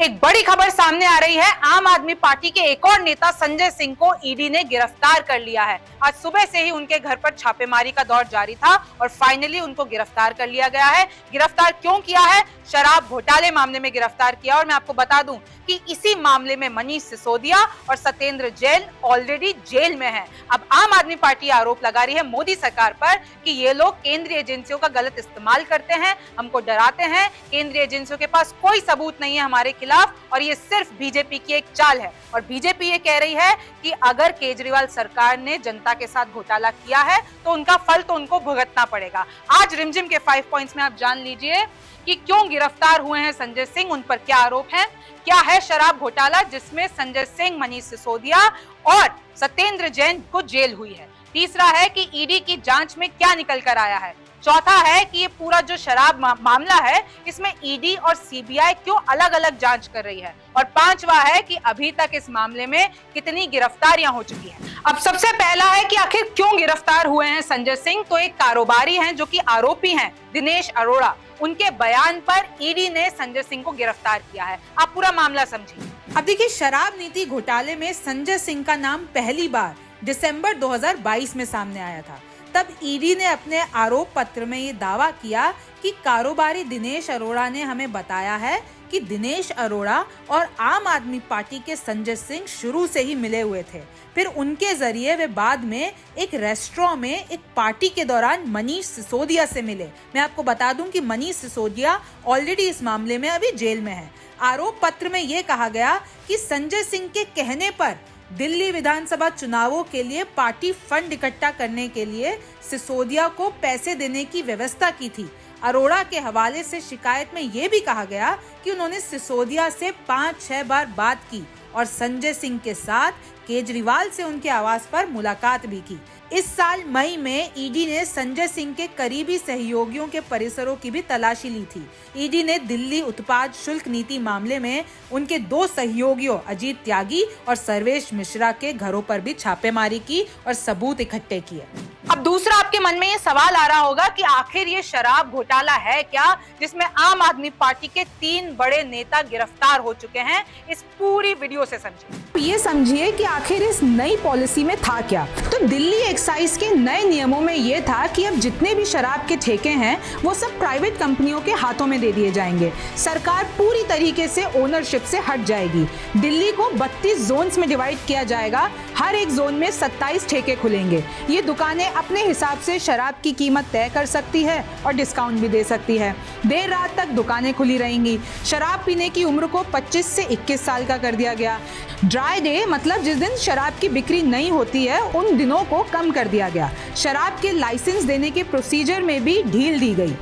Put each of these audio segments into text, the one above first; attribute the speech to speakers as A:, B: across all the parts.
A: एक बड़ी खबर सामने आ रही है। आम आदमी पार्टी के एक और नेता संजय सिंह को ईडी ने गिरफ्तार कर लिया है। आज सुबह से ही उनके घर पर छापेमारी का दौर जारी था और फाइनली उनको गिरफ्तार कर लिया गया है। गिरफ्तार क्यों किया है? शराब घोटाले मामले में गिरफ्तार किया। और मैं आपको बता दूं कि इसी मामले में मनीष सिसोदिया और सत्येंद्र जैन ऑलरेडी जेल में हैं। अब आम आदमी पार्टी आरोप लगा रही है मोदी सरकार पर कि ये लोग केंद्रीय एजेंसियों का गलत इस्तेमाल करते हैं, हमको डराते हैं। केंद्रीय एजेंसियों के पास कोई सबूत नहीं है हमारे खिलाफ और ये सिर्फ बीजेपी की एक चाल है। और बीजेपी ये कह रही है कि अगर केजरीवाल सरकार ने जनता के साथ घोटाला किया है तो उनका फल तो उनको भुगतना पड़ेगा। आज रिमझिम के 5 पॉइंट्स में आप जान लीजिए कि क्यों गिरफ्तार हुए हैं संजय सिंह, उन पर क्या आरोप हैं, क्या है शराब घोटाला जिसमें संजय सिंह, मनीष सिसोदिया और सत्येंद्र जैन को जेल हुई है। तीसरा है कि ईडी की जांच में क्या निकल कर आया है। चौथा है कि ये पूरा जो शराब मामला है इसमें ईडी और सीबीआई क्यों अलग अलग जांच कर रही है। और पांचवा है कि अभी तक इस मामले में कितनी गिरफ्तारियां हो चुकी हैं। अब सबसे पहला है कि आखिर क्यों गिरफ्तार हुए हैं संजय सिंह। तो एक कारोबारी हैं जो कि आरोपी हैं, दिनेश अरोड़ा, उनके बयान पर ईडी ने संजय सिंह को गिरफ्तार किया है। आप पूरा मामला समझिए। अब देखिए, शराब नीति घोटाले में संजय सिंह का नाम पहली बार दिसंबर 2022 में सामने आया था। तब ईडी ने अपने आरोप पत्र में ये दावा किया कि कारोबारी दिनेश अरोड़ा ने हमें बताया है कि दिनेश अरोड़ा और आम आदमी पार्टी के संजय सिंह शुरू से ही मिले हुए थे। फिर उनके जरिए वे बाद में एक रेस्टोरेंट में एक पार्टी के दौरान मनीष सिसोदिया से मिले। मैं आपको बता दूं कि मनीष सिसोदिया ऑलरेडी इस मामले में अभी जेल में है। आरोप पत्र में ये कहा गया कि संजय सिंह के कहने पर दिल्ली विधानसभा चुनावों के लिए पार्टी फंड इकट्ठा करने के लिए सिसोदिया को पैसे देने की व्यवस्था की थी। अरोड़ा के हवाले से शिकायत में यह भी कहा गया कि उन्होंने सिसोदिया से 5-6 बार बात की और संजय सिंह के साथ केजरीवाल से उनके आवास पर मुलाकात भी की। इस साल मई में ईडी ने संजय सिंह के करीबी सहयोगियों के परिसरों की भी तलाशी ली थी। ईडी ने दिल्ली उत्पाद शुल्क नीति मामले में उनके 2 सहयोगियों अजीत त्यागी और सर्वेश मिश्रा के घरों पर भी छापेमारी की और सबूत इकट्ठे किए। अब दूसरा, आपके मन में ये सवाल आ रहा होगा कि आखिर ये शराब घोटाला है क्या, जिसमें आम आदमी पार्टी के 3 बड़े नेता गिरफ्तार हो चुके हैं। इस पूरी वीडियो से समझिए।
B: ये समझिए कि आखिर इस नई पॉलिसी में था क्या। तो दिल्ली एक्साइज के नए नियमों में ये था कि अब जितने भी शराब के ठेके हैं वो सब प्राइवेट कंपनियों के हाथों में दे दिए जाएंगे। सरकार पूरी तरीके से ओनरशिप से हट जाएगी। दिल्ली को 32 जोन्स में डिवाइड किया जाएगा। हर एक जोन में 27 ठेके खुलेंगे। ये दुकानें अपने हिसाब से शराब की कीमत तय कर सकती है और डिस्काउंट भी दे सकती है। देर रात तक दुकानें खुली रहेंगी। शराब पीने की उम्र को 25 से 21 साल का कर दिया गया। ड्राई डे मतलब जिस दिन शराब की बिक्री नहीं होती है उन दिनों को कम कर दिया गया। शराब के लाइसेंस देने के प्रोसीजर में भी ढील दी गई।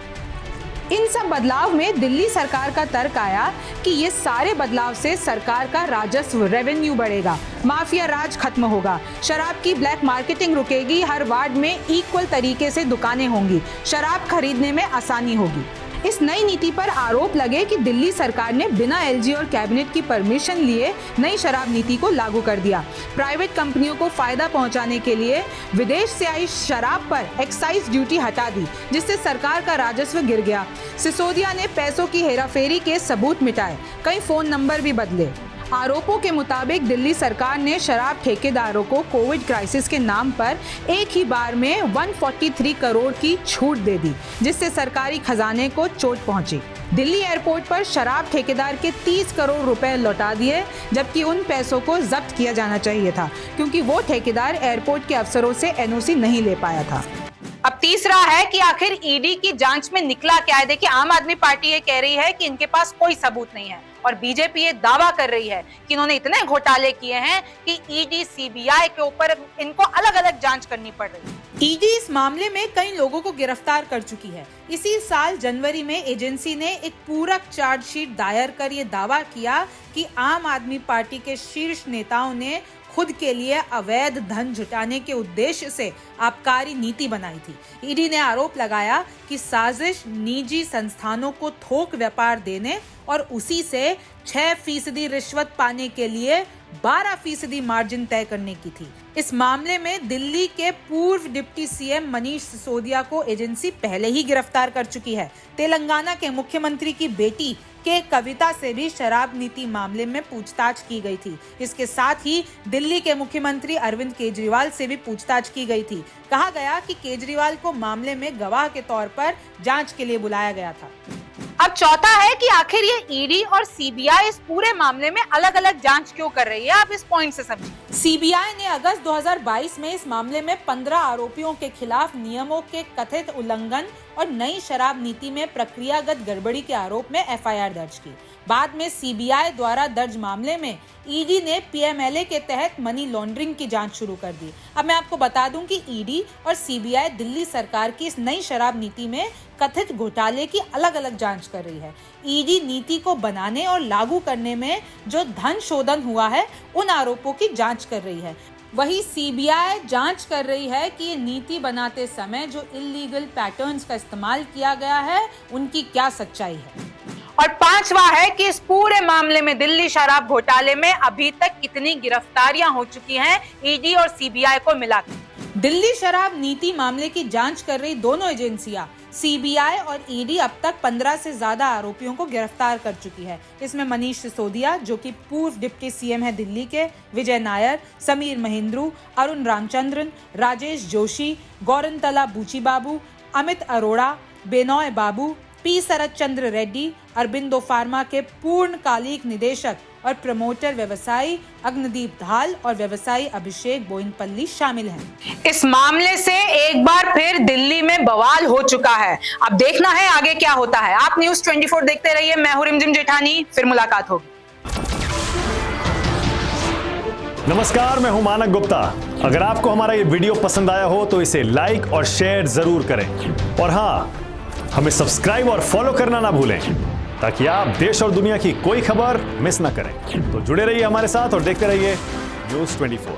B: इन सब बदलाव में दिल्ली सरकार का तर्क आया कि ये सारे बदलाव से सरकार का राजस्व रेवेन्यू बढ़ेगा, माफिया राज खत्म होगा, शराब की ब्लैक मार्केटिंग रुकेगी, हर वार्ड में इक्वल तरीके से दुकानें होंगी, शराब खरीदने में आसानी होगी। इस नई नीति पर आरोप लगे कि दिल्ली सरकार ने बिना एलजी और कैबिनेट की परमिशन लिए नई शराब नीति को लागू कर दिया। प्राइवेट कंपनियों को फायदा पहुंचाने के लिए विदेश से आई शराब पर एक्साइज ड्यूटी हटा दी, जिससे सरकार का राजस्व गिर गया। सिसोदिया ने पैसों की हेराफेरी के सबूत मिटाए, कई फोन नंबर भी बदले। आरोपों के मुताबिक दिल्ली सरकार ने शराब ठेकेदारों को कोविड क्राइसिस के नाम पर एक ही बार में 143 करोड़ की छूट दे दी, जिससे सरकारी खजाने को चोट पहुंची। दिल्ली एयरपोर्ट पर शराब ठेकेदार के 30 करोड़ रुपए लौटा दिए, जबकि उन पैसों को जब्त किया जाना चाहिए था क्योंकि वो ठेकेदार एयरपोर्ट के अफसरों से एनओसी नहीं ले पाया था।
A: अब तीसरा है कि आखिर ईडी की जांच में निकला क्या है। देखिए, आम आदमी पार्टी ये कह रही है कि इनके पास कोई सबूत नहीं है और बीजेपी ये दावा कर रही है कि इन्होंने इतने घोटाले किए हैं कि ईडी सीबीआई के ऊपर इनको अलग अलग जांच करनी पड़ रही है। ईडी इस मामले में कई लोगों को गिरफ्तार कर चुकी है। इसी साल जनवरी में एजेंसी ने एक पूरक चार्जशीट दायर कर ये दावा किया कि आम आदमी पार्टी के शीर्ष नेताओं ने खुद के लिए अवैध धन जुटाने के उद्देश्य से आबकारी नीति बनाई थी। ईडी ने आरोप लगाया कि साजिश निजी संस्थानों को थोक व्यापार देने और उसी से 6% रिश्वत पाने के लिए 12% मार्जिन तय करने की थी। इस मामले में दिल्ली के पूर्व डिप्टी सीएम मनीष सिसोदिया को एजेंसी पहले ही गिरफ्तार कर चुकी है। तेलंगाना के मुख्यमंत्री की बेटी
B: के कविता से भी शराब नीति मामले में पूछताछ की गई थी। इसके साथ ही दिल्ली के मुख्यमंत्री अरविंद केजरीवाल से भी पूछताछ की गई थी। कहा गया कि केजरीवाल को मामले में गवाह के तौर पर जांच के लिए बुलाया गया था।
A: अब चौथा है कि आखिर ये ईडी और सीबीआई इस पूरे मामले में अलग अलग जांच क्यों कर रही है। आप इस पॉइंट से समझिए।
B: सीबीआई ने अगस्त 2022 में इस मामले में 15 आरोपियों के खिलाफ नियमों के कथित उल्लंघन और नई शराब नीति में प्रक्रियागत गड़बड़ी के आरोप में एफआईआर दर्ज की। बाद में सीबीआई द्वारा दर्ज मामले में ईडी ने पीएमएलए के तहत मनी लॉन्ड्रिंग की जांच शुरू कर दी। अब मैं आपको बता दूं कि ईडी और सीबीआई दिल्ली सरकार की इस नई शराब नीति में कथित घोटाले की अलग अलग जांच कर रही है। ईडी नीति को बनाने और लागू करने में जो धन शोधन हुआ है उन आरोपों की जांच कर रही है। वही सीबीआई जांच कर रही है कि ये नीति बनाते समय जो इल्लीगल पैटर्न्स का इस्तेमाल किया गया है उनकी क्या सच्चाई है।
A: और पांचवा है कि इस पूरे मामले में दिल्ली शराब घोटाले में अभी तक कितनी गिरफ्तारियां हो चुकी हैं ईडी और सीबीआई को मिलाकर।
B: दिल्ली शराब नीति मामले की जांच कर रही दोनों एजेंसियां सीबीआई और ईडी अब तक 15 से ज्यादा आरोपियों को गिरफ्तार कर चुकी है। इसमें मनीष सिसोदिया जो कि पूर्व डिप्टी सीएम है दिल्ली के, विजय नायर, समीर महेंद्रू, अरुण रामचंद्रन, राजेश जोशी, गौरतला बूचीबाबू, अमित अरोड़ा, बेनॉय बाबू, पी शरद चंद्र रेड्डी, अरबिंदो फार्मा के पूर्णकालिक निदेशक और प्रमोटर व्यवसायी अग्नदीप धाल और व्यवसायी अभिषेक बोइनपल्ली शामिल हैं।
A: इस मामले से एक बार फिर दिल्ली में बवाल हो चुका है। अब देखना है आगे क्या होता है। आप न्यूज़ 24 देखते रहिए। मैं हूं रिमझिम जेठानी, फिर मुलाकात होगी।
C: नमस्कार, मैं हूं मानक गुप्ता। अगर आपको हमारा ये वीडियो पसंद आया हो तो इसे लाइक और शेयर जरूर करें और हाँ, हमें सब्सक्राइब और फॉलो करना ना भूलें ताकि आप देश और दुनिया की कोई खबर मिस ना करें। तो जुड़े रहिए हमारे साथ और देखते रहिए न्यूज़ 24।